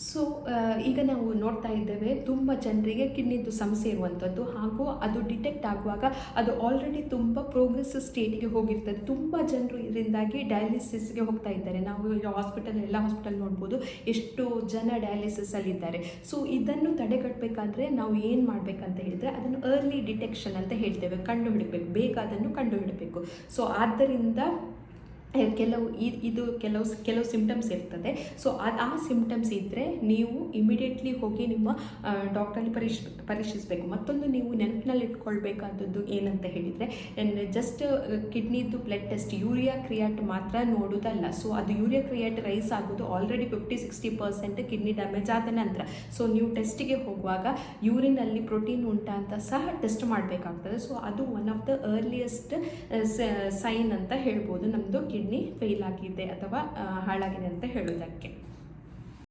So ಈಗ ನಾವು ನೋಡ್ತಾ ಇದ್ದೇವೆ ತುಂಬ ಜನರಿಗೆ ಕಿಡ್ನಿದು ಸಮಸ್ಯೆ ಇರುವಂಥದ್ದು, ಹಾಗೂ ಅದು ಡಿಟೆಕ್ಟ್ ಆಗುವಾಗ ಅದು ಆಲ್ರೆಡಿ ತುಂಬ ಪ್ರೋಗ್ರೆಸ್ ಸ್ಟೇಟಿಗೆ ಹೋಗಿರ್ತದೆ. ತುಂಬ ಜನರು ಇದರಿಂದಾಗಿ ಡಯಾಲಿಸಿಸ್ಗೆ ಹೋಗ್ತಾ ಇದ್ದಾರೆ. ನಾವು ಎಲ್ಲ ಹಾಸ್ಪಿಟಲ್ ನೋಡ್ಬೋದು, ಎಷ್ಟು ಜನ ಡಯಾಲಿಸಿಸಲ್ಲಿದ್ದಾರೆ. ಸೊ ಇದನ್ನು ತಡೆಗಟ್ಟಬೇಕಾದ್ರೆ ನಾವು ಏನು ಮಾಡಬೇಕಂತ ಹೇಳಿದರೆ, ಅದನ್ನು ಅರ್ಲಿ ಡಿಟೆಕ್ಷನ್ ಅಂತ ಹೇಳ್ತೇವೆ, ಕಂಡುಹಿಡಬೇಕು, ಬೇಗ ಅದನ್ನು ಕಂಡುಹಿಡಬೇಕು. ಸೊ ಆದ್ದರಿಂದ ಕೆಲವು ಸಿಂಪ್ಟಮ್ಸ್ ಇರ್ತದೆ. ಸೊ ಆ ಸಿಂಪ್ಟಮ್ಸ್ ಇದ್ದರೆ ನೀವು ಇಮಿಡಿಯೇಟ್ಲಿ ಹೋಗಿ ನಿಮ್ಮ ಡಾಕ್ಟ್ರಲ್ಲಿ ಪರೀಕ್ಷಿಸಬೇಕು. ಮತ್ತೊಂದು ನೀವು ನೆನಪಿನಲ್ಲಿ ಇಟ್ಕೊಳ್ಬೇಕಾದದ್ದು ಏನಂತ ಹೇಳಿದರೆ, ಜಸ್ಟ್ ಕಿಡ್ನಿದು ಬ್ಲಡ್ ಟೆಸ್ಟ್ ಯೂರಿಯಾ ಕ್ರಿಯಾಟ್ ಮಾತ್ರ ನೋಡೋದಲ್ಲ. ಸೊ ಅದು ಯೂರಿಯಾ ಕ್ರಿಯಾಟ್ ರೈಸ್ ಆಗೋದು ಆಲ್ರೆಡಿ 50-60% ಕಿಡ್ನಿ ಡ್ಯಾಮೇಜ್ ಆದ ನಂತರ. ಸೊ ನೀವು ಟೆಸ್ಟಿಗೆ ಹೋಗುವಾಗ ಯೂರಿನಲ್ಲಿ ಪ್ರೋಟೀನ್ ಉಂಟಾ ಅಂತ ಸಹ ಟೆಸ್ಟ್ ಮಾಡಬೇಕಾಗ್ತದೆ. ಸೊ ಅದು one of the earliest sign ಅಂತ ಹೇಳ್ಬೋದು, ನಮ್ಮದು ಕಿಡ್ನಿ ಫೇಲ್ ಆಗಿದೆ ಅಥವಾ ಹಾಳಾಗಿದೆ ಅಂತ ಹೇಳೋದಕ್ಕೆ.